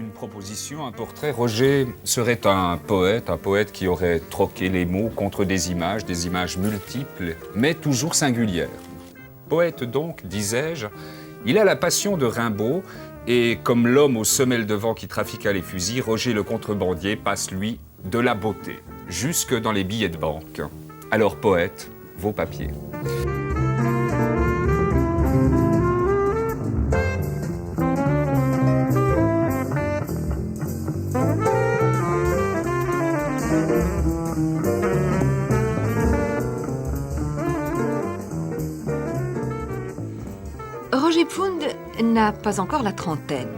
une proposition, un portrait. Roger serait un poète qui aurait troqué les mots contre des images multiples, mais toujours singulières. Poète donc, disais-je, il a la passion de Rimbaud, et comme l'homme aux semelles de vent qui trafiqua les fusils, Roger le contrebandier passe, lui, de la beauté, jusque dans les billets de banque. Alors poète, vos papiers. Roger Pfund n'a pas encore la trentaine.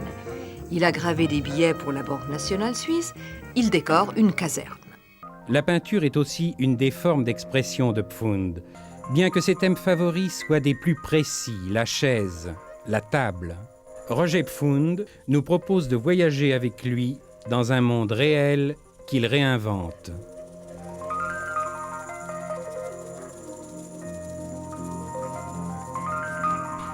Il a gravé des billets pour la Banque nationale suisse. Il décore une caserne. La peinture est aussi une des formes d'expression de Pfund, bien que ses thèmes favoris soient des plus précis, la chaise, la table. Roger Pfund nous propose de voyager avec lui dans un monde réel qu'il réinvente.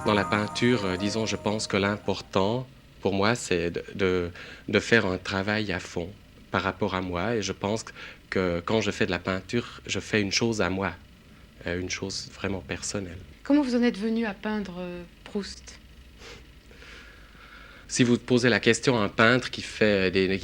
Dans la peinture, disons, je pense que l'important pour moi, c'est de faire un travail à fond par rapport à moi. Et je pense que quand je fais de la peinture, je fais une chose à moi, une chose vraiment personnelle. Comment vous en êtes venu à peindre Proust ? Si vous posez la question à un peintre qui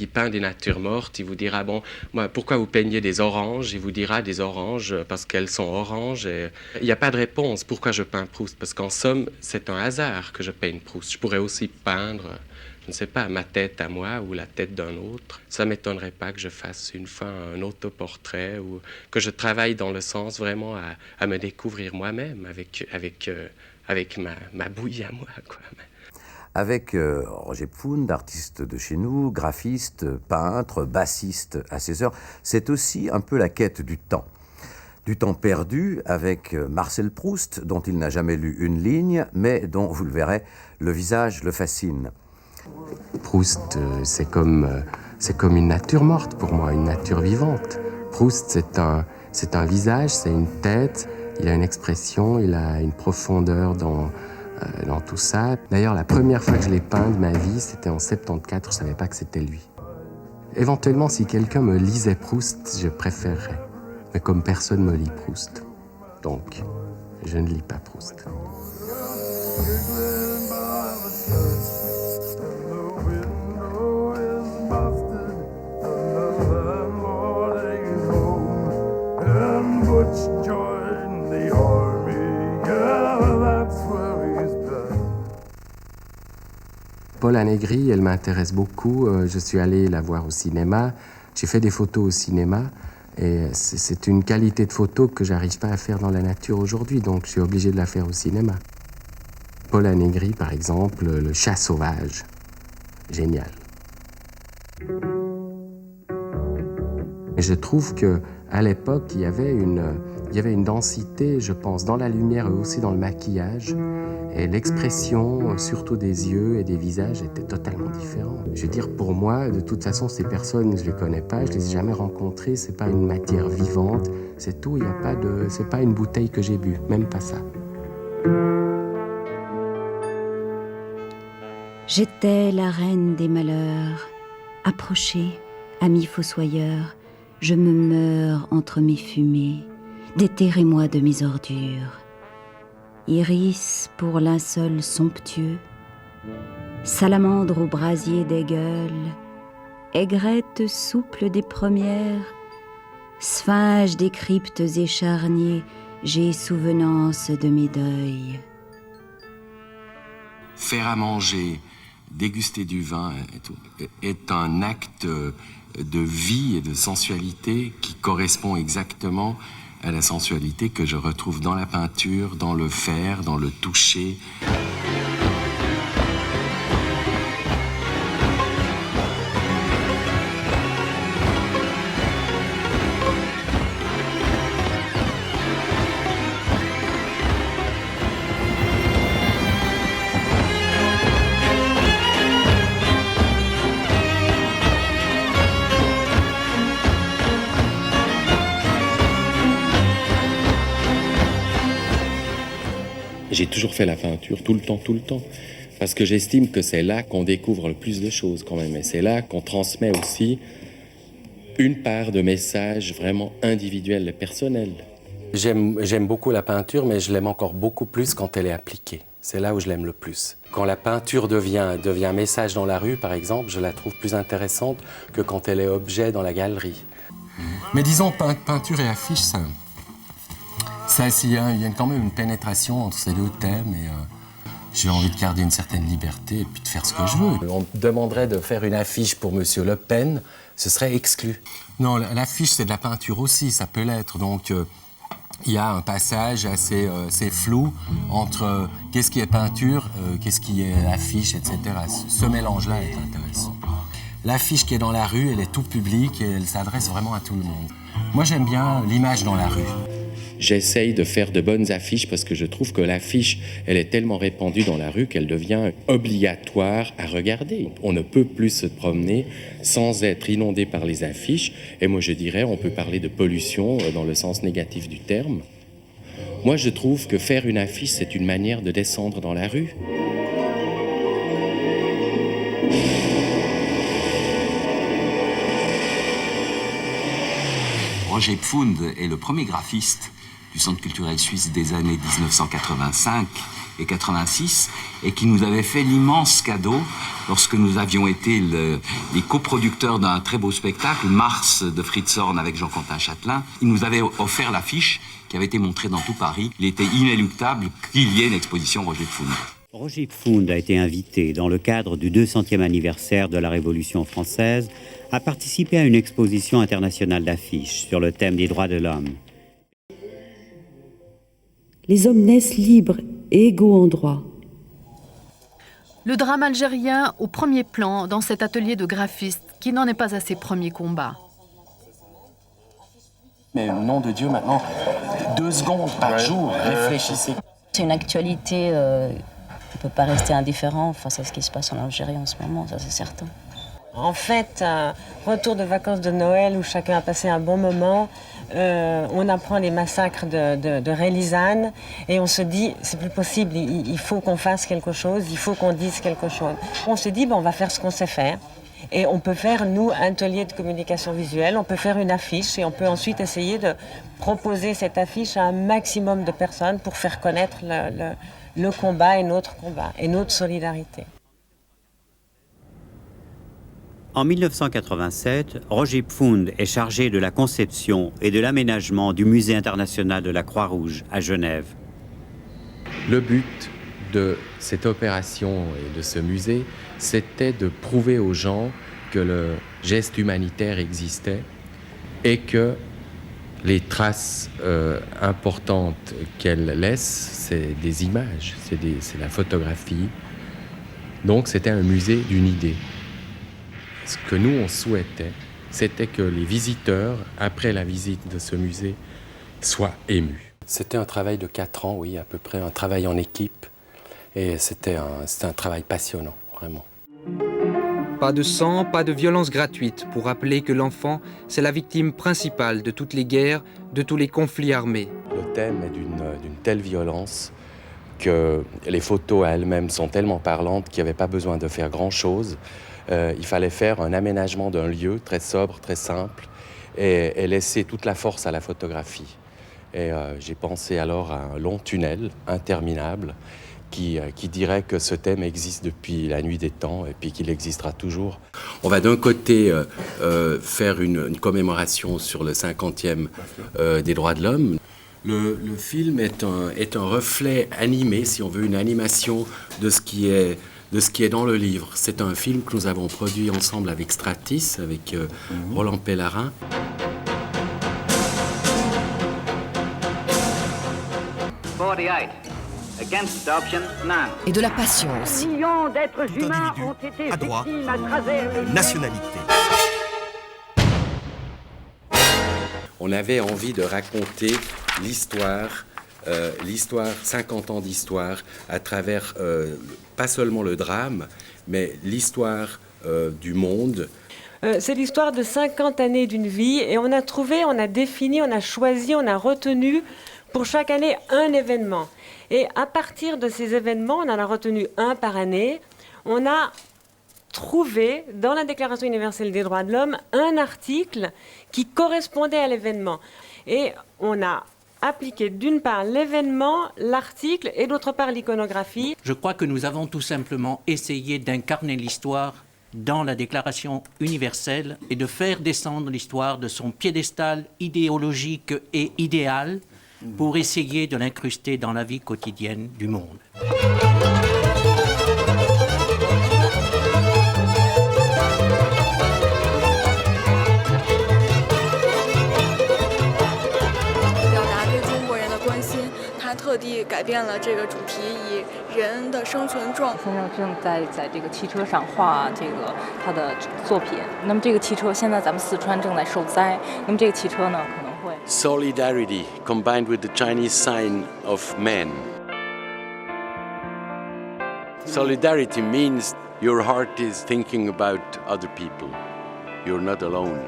peint des natures mortes, il vous dira, bon, moi, pourquoi vous peignez des oranges? Il vous dira des oranges parce qu'elles sont oranges. Et il n'y a pas de réponse. Pourquoi je peins Proust? Parce qu'en somme, c'est un hasard que je peigne Proust. Je pourrais aussi peindre, je ne sais pas, ma tête à moi ou la tête d'un autre. Ça ne m'étonnerait pas que je fasse une fois un autoportrait ou que je travaille dans le sens vraiment à me découvrir moi-même avec ma bouille à moi, quoi. Avec Roger Pfund, artiste de chez nous, graphiste, peintre, bassiste à ses heures, c'est aussi un peu la quête du temps. Du temps perdu avec Marcel Proust, dont il n'a jamais lu une ligne, mais dont, vous le verrez, le visage le fascine. Proust, c'est comme une nature morte pour moi, une nature vivante. Proust, c'est un visage, c'est une tête, il a une expression, il a une profondeur dans tout ça. D'ailleurs, la première fois que je l'ai peint de ma vie, c'était en 74, je ne savais pas que c'était lui. Éventuellement, si quelqu'un me lisait Proust, je préférerais. Mais comme personne ne me lit Proust, donc je ne lis pas Proust. Paul Anegri, elle m'intéresse beaucoup. Je suis allé la voir au cinéma. J'ai fait des photos au cinéma. Et c'est une qualité de photo que j'arrive pas à faire dans la nature aujourd'hui. Donc je suis obligé de la faire au cinéma. Paul Anegri, par exemple, le chat sauvage. Génial. Et je trouve qu'à l'époque, il y avait une densité, je pense, dans la lumière et aussi dans le maquillage. Et l'expression, surtout des yeux et des visages, était totalement différente. Je veux dire, pour moi, de toute façon, ces personnes, je les connais pas, je les ai jamais rencontrées, c'est pas une matière vivante, c'est tout, c'est pas une bouteille que j'ai bu, même pas ça. J'étais la reine des malheurs. Approchez, amis fossoyeurs, je me meurs entre mes fumées. Déterrez-moi de mes ordures. Iris pour linceul somptueux, salamandre au brasier des gueules, aigrette souple des premières, sphinge des cryptes et charniers, j'ai souvenance de mes deuils. Faire à manger, déguster du vin et tout, est un acte de vie et de sensualité qui correspond exactement à la sensualité que je retrouve dans la peinture, dans le faire, dans le toucher. J'ai toujours fait la peinture, tout le temps. Parce que j'estime que c'est là qu'on découvre le plus de choses quand même. Et c'est là qu'on transmet aussi une part de messages vraiment individuels et personnels. J'aime beaucoup la peinture, mais je l'aime encore beaucoup plus quand elle est appliquée. C'est là où je l'aime le plus. Quand la peinture devient message dans la rue, par exemple, je la trouve plus intéressante que quand elle est objet dans la galerie. Mais disons, peinture et affiche, il y a quand même une pénétration entre ces deux thèmes et j'ai envie de garder une certaine liberté et puis de faire ce que je veux. On me demanderait de faire une affiche pour Monsieur Le Pen, ce serait exclu. Non, l'affiche, c'est de la peinture aussi, ça peut l'être. Donc, il y a un passage assez flou entre qu'est-ce qui est peinture, qu'est-ce qui est affiche, etc. Ce mélange-là est intéressant. L'affiche qui est dans la rue, elle est tout public et elle s'adresse vraiment à tout le monde. Moi, j'aime bien l'image dans la rue. J'essaye de faire de bonnes affiches parce que je trouve que l'affiche, elle est tellement répandue dans la rue qu'elle devient obligatoire à regarder. On ne peut plus se promener sans être inondé par les affiches. Et moi, je dirais, on peut parler de pollution dans le sens négatif du terme. Moi, je trouve que faire une affiche, c'est une manière de descendre dans la rue. Roger Pfund est le premier graphiste du Centre culturel suisse des années 1985 et 86 et qui nous avait fait l'immense cadeau lorsque nous avions été les coproducteurs d'un très beau spectacle, Mars de Fritz Horn avec Jean-Quentin Châtelain. Il nous avait offert l'affiche qui avait été montrée dans tout Paris. Il était inéluctable qu'il y ait une exposition Roger Pfund. Roger Pfund a été invité, dans le cadre du 200e anniversaire de la Révolution française, à participer à une exposition internationale d'affiches sur le thème des droits de l'homme. Les hommes naissent libres et égaux en droit. Le drame algérien au premier plan dans cet atelier de graphiste qui n'en est pas à ses premiers combats. Mais au nom de Dieu, maintenant, 2 secondes par jour, réfléchissez. C'est une actualité, on ne peut pas rester indifférent face à ce qui se passe en Algérie en ce moment, ça c'est certain. En fait, un retour de vacances de Noël où chacun a passé un bon moment, on apprend les massacres de Relizane et on se dit, c'est plus possible, il faut qu'on fasse quelque chose, il faut qu'on dise quelque chose. On se dit, on va faire ce qu'on sait faire et on peut faire, nous, un atelier de communication visuelle, on peut faire une affiche et on peut ensuite essayer de proposer cette affiche à un maximum de personnes pour faire connaître le combat et notre solidarité. En 1987, Roger Pfund est chargé de la conception et de l'aménagement du Musée international de la Croix-Rouge à Genève. Le but de cette opération et de ce musée, c'était de prouver aux gens que le geste humanitaire existait et que les traces importantes qu'elle laisse, c'est des images, c'est la photographie. Donc c'était un musée d'une idée. Ce que nous, on souhaitait, c'était que les visiteurs, après la visite de ce musée, soient émus. C'était un travail de 4 ans, oui, à peu près, un travail en équipe. Et c'était un travail passionnant, vraiment. Pas de sang, pas de violence gratuite pour rappeler que l'enfant, c'est la victime principale de toutes les guerres, de tous les conflits armés. Le thème est d'une telle violence que les photos à elles-mêmes sont tellement parlantes qu'il n'y avait pas besoin de faire grand-chose. Il fallait faire un aménagement d'un lieu très sobre, très simple, et laisser toute la force à la photographie. Et j'ai pensé alors à un long tunnel interminable qui dirait que ce thème existe depuis la nuit des temps et puis qu'il existera toujours. On va d'un côté faire une commémoration sur le 50e des droits de l'homme. Le film est un reflet animé, si on veut, une animation de ce qui est dans le livre. C'est un film que nous avons produit ensemble avec Stratis, avec Roland Pellarin. Et de la passion aussi. Millions d'êtres humains ont été victimes à travers les nationalité. On avait envie de raconter l'histoire, 50 ans d'histoire, à travers pas seulement le drame, mais l'histoire du monde. C'est l'histoire de 50 années d'une vie et on a trouvé, on a défini, on a choisi, on a retenu pour chaque année un événement. Et à partir de ces événements, on en a retenu un par année, on a trouvé dans la Déclaration universelle des droits de l'homme un article qui correspondait à l'événement. Et on a appliqué d'une part l'événement, l'article et d'autre part l'iconographie. Je crois que nous avons tout simplement essayé d'incarner l'histoire dans la Déclaration universelle et de faire descendre l'histoire de son piédestal idéologique et idéal pour essayer de l'incruster dans la vie quotidienne du monde. Solidarity combined with the Chinese sign of man. Solidarity means your heart is thinking about other people. You're not alone.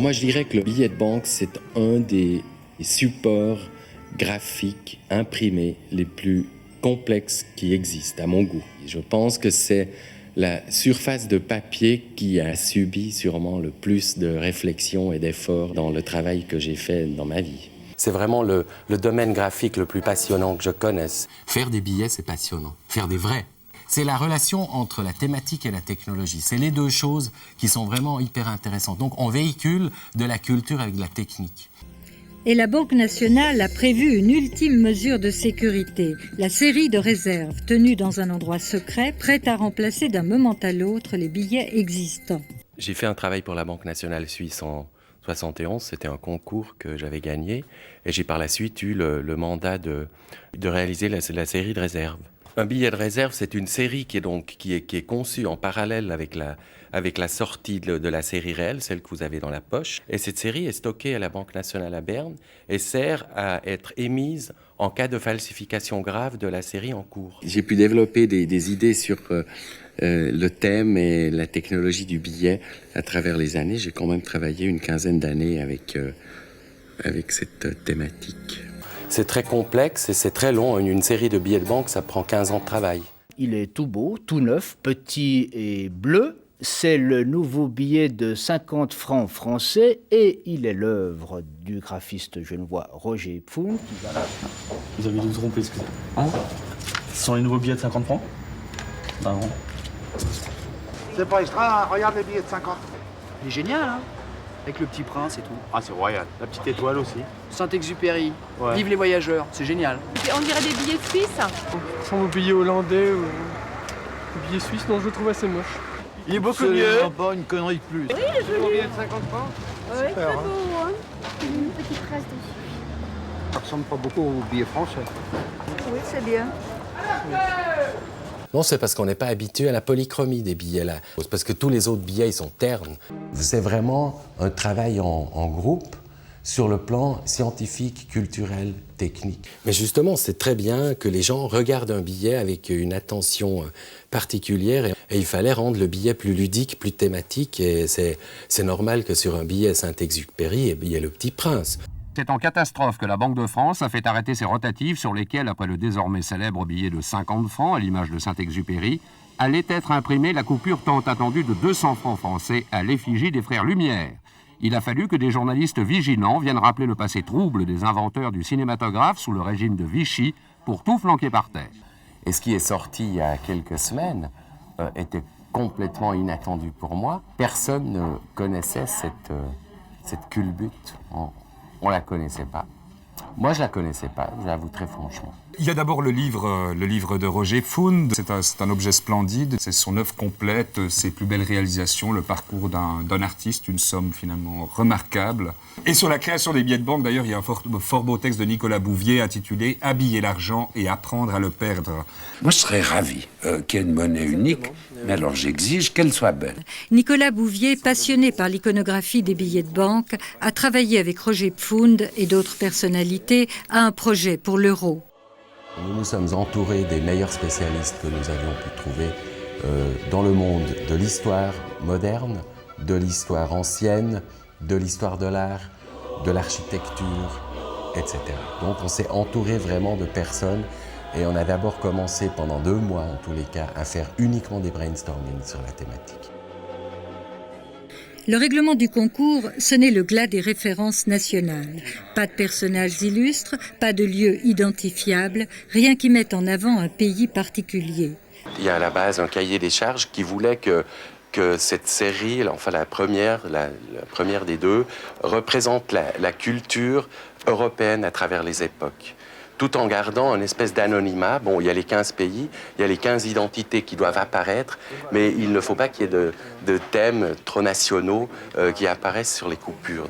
Moi, je dirais que le billet de banque, c'est un des supports graphiques imprimés les plus complexes qui existent, à mon goût. Je pense que c'est la surface de papier qui a subi sûrement le plus de réflexion et d'efforts dans le travail que j'ai fait dans ma vie. C'est vraiment le domaine graphique le plus passionnant que je connaisse. Faire des billets, c'est passionnant. Faire des vrais. C'est la relation entre la thématique et la technologie. C'est les deux choses qui sont vraiment hyper intéressantes. Donc on véhicule de la culture avec de la technique. Et la Banque nationale a prévu une ultime mesure de sécurité, la série de réserves, tenue dans un endroit secret, prête à remplacer d'un moment à l'autre les billets existants. J'ai fait un travail pour la Banque nationale suisse en 71, c'était un concours que j'avais gagné, et j'ai par la suite eu le mandat de réaliser la série de réserves. Un billet de réserve, c'est une série qui est conçue en parallèle avec la sortie de la série réelle, celle que vous avez dans la poche. Et cette série est stockée à la Banque nationale à Berne et sert à être émise en cas de falsification grave de la série en cours. J'ai pu développer des idées sur le thème et la technologie du billet à travers les années. J'ai quand même travaillé une quinzaine d'années avec cette thématique. C'est très complexe et c'est très long. Une série de billets de banque, ça prend 15 ans de travail. Il est tout beau, tout neuf, petit et bleu. C'est le nouveau billet de 50 francs français et il est l'œuvre du graphiste genevois Roger Pfund. Vous avez dû vous tromper, excusez. Hein? Ce sont les nouveaux billets de 50 francs? Bah non. C'est pas extra, hein, regarde les billets de 50. Il est génial, hein? Avec le petit prince et tout. Ah, c'est royal. La petite étoile aussi. Saint-Exupéry. Ouais. Vive les voyageurs, c'est génial. On dirait des billets suisses. Ce sont nos billets hollandais ou les billets suisses, non, je le trouve assez moche. Il est beaucoup mieux. C'est pas une connerie de plus. Oui, il est joli. Combien de 50 francs? Oui, super, très hein. beau, hein. Une petite trace dessus. Ça ressemble pas beaucoup aux billets français. Oui, c'est bien. Non, c'est parce qu'on n'est pas habitué à la polychromie des billets là. C'est parce que tous les autres billets, ils sont ternes. C'est vraiment un travail en groupe sur le plan scientifique, culturel, technique. Mais justement, c'est très bien que les gens regardent un billet avec une attention particulière et il fallait rendre le billet plus ludique, plus thématique et c'est normal que sur un billet Saint-Exupéry, il y ait le Petit Prince. C'est en catastrophe que la Banque de France a fait arrêter ses rotatives sur lesquelles, après le désormais célèbre billet de 50 francs, à l'image de Saint-Exupéry, allait être imprimée la coupure tant attendue de 200 francs français à l'effigie des frères Lumière. Il a fallu que des journalistes vigilants viennent rappeler le passé trouble des inventeurs du cinématographe sous le régime de Vichy pour tout flanquer par terre. Et ce qui est sorti il y a quelques semaines était complètement inattendu pour moi. Personne ne connaissait cette culbute. On la connaissait pas. Moi, je la connaissais pas, j'avoue très franchement. Il y a d'abord le livre de Roger Pfund. C'est un objet splendide. C'est son œuvre complète, ses plus belles réalisations, le parcours d'un artiste, une somme finalement remarquable. Et sur la création des billets de banque, d'ailleurs, il y a un fort beau texte de Nicolas Bouvier intitulé « Habiller l'argent et apprendre à le perdre ». Moi, je serais ravi qu'il y ait une monnaie unique, mais alors j'exige qu'elle soit belle. Nicolas Bouvier, passionné par l'iconographie des billets de banque, a travaillé avec Roger Pfund et d'autres personnalités à un projet pour l'euro. Nous nous sommes entourés des meilleurs spécialistes que nous avions pu trouver dans le monde de l'histoire moderne, de l'histoire ancienne, de l'histoire de l'art, de l'architecture, etc. Donc on s'est entouré vraiment de personnes et on a d'abord commencé pendant 2 mois, en tous les cas, à faire uniquement des brainstorming sur la thématique. Le règlement du concours, ce n'est le glas des références nationales. Pas de personnages illustres, pas de lieux identifiables, rien qui mette en avant un pays particulier. Il y a à la base un cahier des charges qui voulait que cette série, enfin la première des 2, représente la culture européenne à travers les époques, tout en gardant une espèce d'anonymat. Bon, il y a les 15 pays, il y a les 15 identités qui doivent apparaître, mais il ne faut pas qu'il y ait de thèmes trop nationaux qui apparaissent sur les coupures.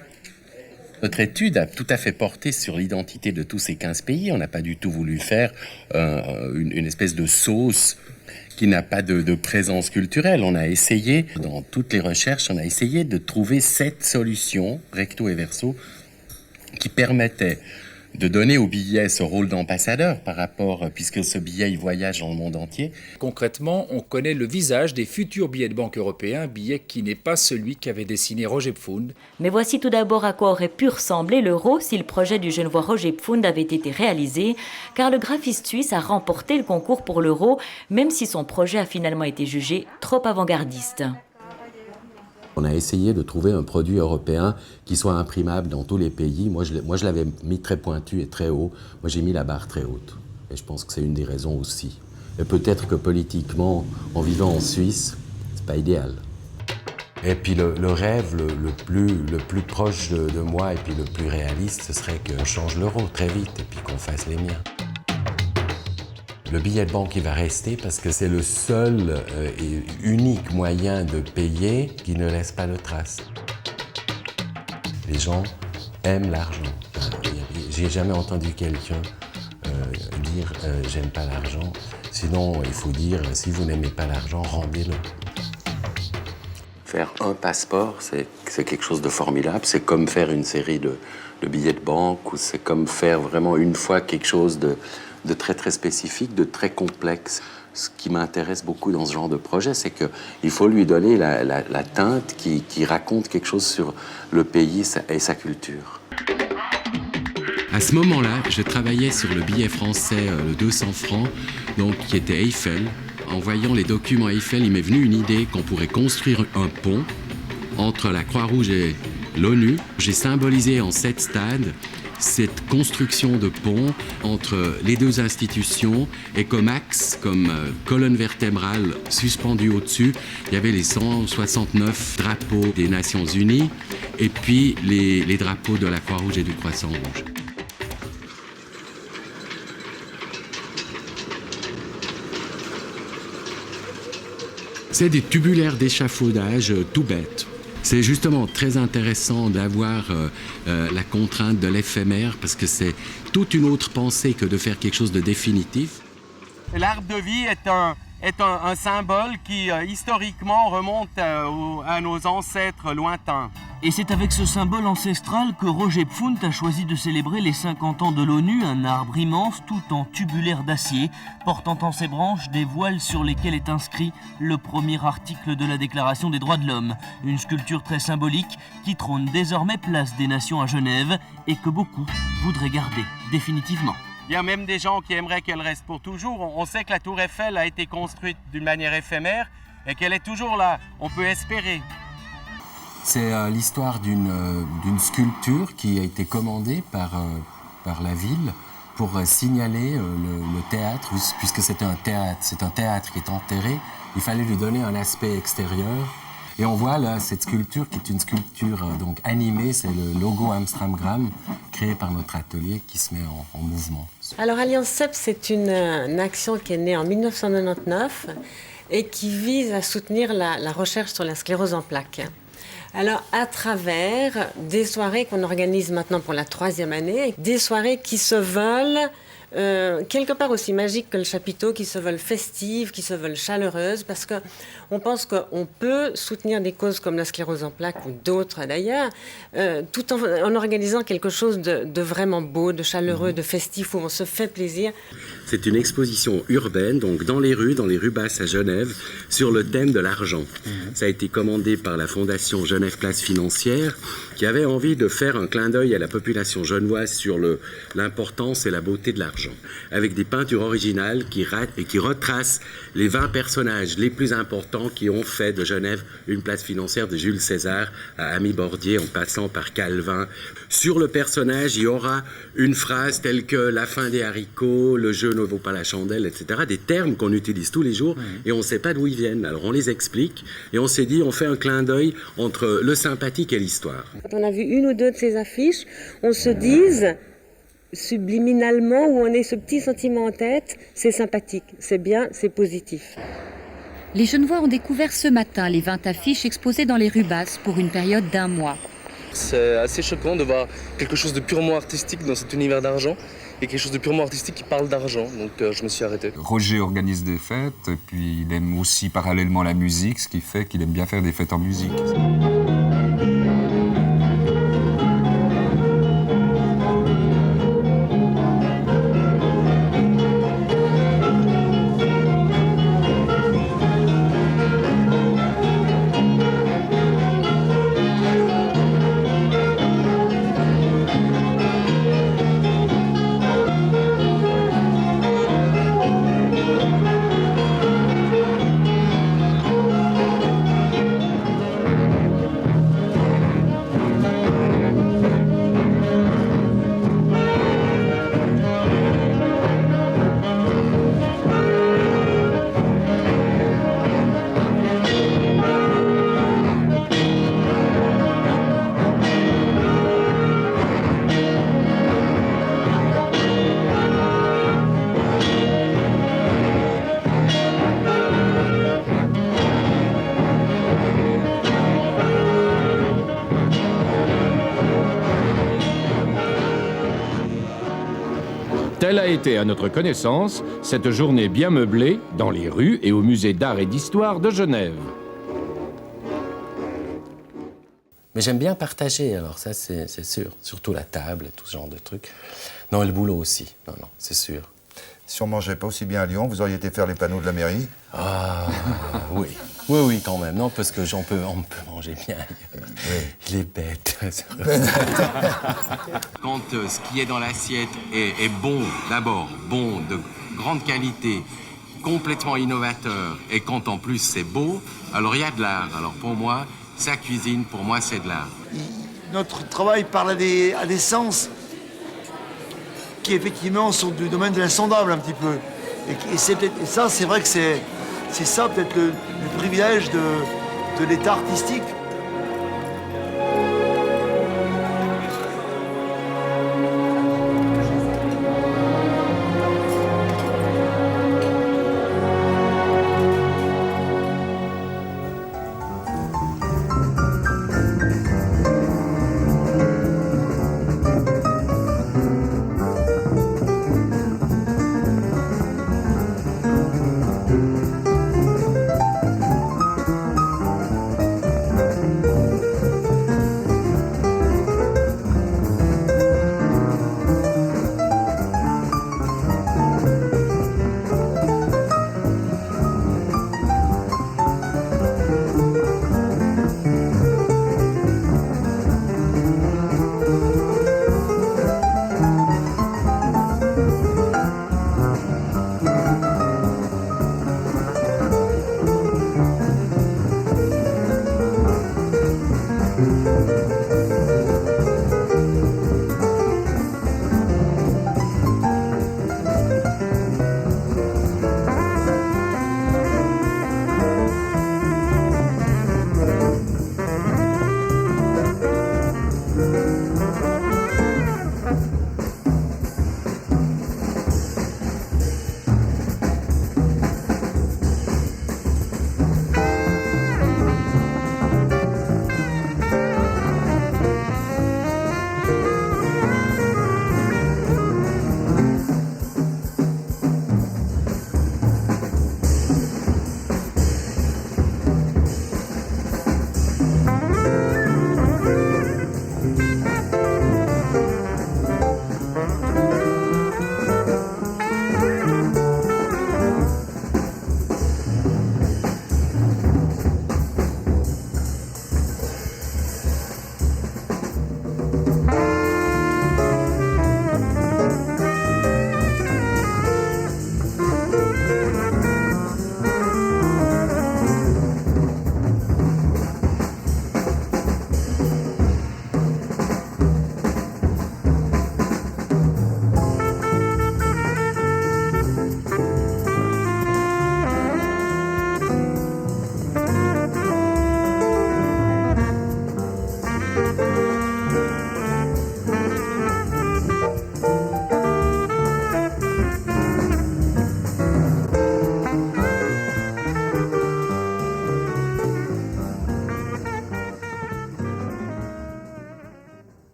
Notre étude a tout à fait porté sur l'identité de tous ces 15 pays. On n'a pas du tout voulu faire une espèce de sauce qui n'a pas de présence culturelle. On a essayé, dans toutes les recherches, on a essayé de trouver 7 solutions, recto et verso, qui permettaient de donner au billet ce rôle d'ambassadeur par rapport, puisque ce billet il voyage dans le monde entier. Concrètement, on connaît le visage des futurs billets de banque européens, billet qui n'est pas celui qu'avait dessiné Roger Pfund. Mais voici tout d'abord à quoi aurait pu ressembler l'euro si le projet du Genevois Roger Pfund avait été réalisé, car le graphiste suisse a remporté le concours pour l'euro, même si son projet a finalement été jugé trop avant-gardiste. On a essayé de trouver un produit européen qui soit imprimable dans tous les pays. Moi, je l'avais mis très pointu et très haut. Moi, j'ai mis la barre très haute. Et je pense que c'est une des raisons aussi. Et peut-être que politiquement, en vivant en Suisse, c'est pas idéal. Et puis le rêve le plus proche de moi et puis le plus réaliste, ce serait qu'on change l'euro très vite et puis qu'on fasse les miens. Le billet de banque, il va rester parce que c'est le seul et unique moyen de payer qui ne laisse pas de traces. Les gens aiment l'argent. J'ai jamais entendu quelqu'un dire « j'aime pas l'argent ». Sinon, il faut dire « si vous n'aimez pas l'argent, rendez-le ». Faire un passeport, c'est quelque chose de formidable. C'est comme faire une série de billets de banque ou c'est comme faire vraiment une fois quelque chose de très très spécifique, de très complexe. Ce qui m'intéresse beaucoup dans ce genre de projet, c'est qu'il faut lui donner la teinte qui raconte quelque chose sur le pays et sa culture. À ce moment-là, je travaillais sur le billet français, le 200 francs, donc, qui était Eiffel. En voyant les documents Eiffel, il m'est venu une idée qu'on pourrait construire un pont entre la Croix-Rouge et l'ONU. J'ai symbolisé en 7 stades cette construction de pont entre les 2 institutions et comme axe, comme colonne vertébrale suspendue au-dessus, il y avait les 169 drapeaux des Nations Unies et puis les drapeaux de la Croix-Rouge et du Croissant-Rouge. C'est des tubulaires d'échafaudage tout bêtes. C'est justement très intéressant d'avoir la contrainte de l'éphémère parce que c'est toute une autre pensée que de faire quelque chose de définitif. L'arbre de vie est un symbole qui historiquement remonte à nos ancêtres lointains. Et c'est avec ce symbole ancestral que Roger Pfund a choisi de célébrer les 50 ans de l'ONU, un arbre immense tout en tubulaire d'acier, portant en ses branches des voiles sur lesquelles est inscrit le premier article de la Déclaration des droits de l'homme. Une sculpture très symbolique qui trône désormais place des Nations à Genève et que beaucoup voudraient garder définitivement. Il y a même des gens qui aimeraient qu'elle reste pour toujours. On sait que la tour Eiffel a été construite d'une manière éphémère et qu'elle est toujours là. On peut espérer. C'est l'histoire d'une sculpture qui a été commandée par la ville pour signaler le théâtre, puisque c'est un théâtre qui est enterré. Il fallait lui donner un aspect extérieur. Et on voit là cette sculpture qui est une sculpture donc animée, c'est le logo Amstramgram, créé par notre atelier qui se met en mouvement. Alors Alliance CEP, c'est une action qui est née en 1999 et qui vise à soutenir la recherche sur la sclérose en plaques. Alors, à travers des soirées qu'on organise maintenant pour la 3e année, des soirées qui se veulent quelque part aussi magiques que le chapiteau, qui se veulent festives, qui se veulent chaleureuses, parce qu'on pense qu'on peut soutenir des causes comme la sclérose en plaques ou d'autres d'ailleurs, tout en organisant quelque chose de vraiment beau, de chaleureux, de festif, où on se fait plaisir. C'est une exposition urbaine, donc dans les rues basses à Genève, sur le thème de l'argent. Ça a été commandé par la Fondation Genève Place Financière, qui avait envie de faire un clin d'œil à la population genevoise sur l'importance et la beauté de l'argent, avec des peintures originales qui retracent les 20 personnages les plus importants qui ont fait de Genève une place financière, de Jules César à Ami Bordier, en passant par Calvin. Sur le personnage, il y aura une phrase telle que « la fin des haricots »,« le jeu ne vaut pas la chandelle », etc. Des termes qu'on utilise tous les jours et on ne sait pas d'où ils viennent. Alors on les explique et on s'est dit, on fait un clin d'œil entre le sympathique et l'histoire. Quand on a vu une ou deux de ces affiches, on se dise subliminalement, où on ait ce petit sentiment en tête, c'est sympathique, c'est bien, c'est positif. Les Genevois ont découvert ce matin les 20 affiches exposées dans les rues basses pour une période d'1 mois. C'est assez choquant de voir quelque chose de purement artistique dans cet univers d'argent et quelque chose de purement artistique qui parle d'argent, donc je me suis arrêté. Roger organise des fêtes, et puis il aime aussi parallèlement la musique, ce qui fait qu'il aime bien faire des fêtes en musique. Telle a été, à notre connaissance, cette journée bien meublée dans les rues et au musée d'art et d'histoire de Genève. Mais j'aime bien partager, alors ça c'est sûr. Surtout la table et tout ce genre de trucs. Non, et le boulot aussi. Non, c'est sûr. Si on mangeait pas aussi bien à Lyon, vous auriez été faire les panneaux de la mairie? Ah, oui. Oui, quand même. Non, parce que on peut manger bien. Il est bête. Quand ce qui est dans l'assiette est bon, d'abord, bon, de grande qualité, complètement innovateur, et quand en plus c'est beau, alors il y a de l'art. Alors pour moi, sa cuisine, pour moi, c'est de l'art. Notre travail parle à des sens qui, effectivement, sont du domaine de l'insondable, un petit peu. Et ça, c'est vrai que c'est ça, peut-être, le privilège de l'état artistique.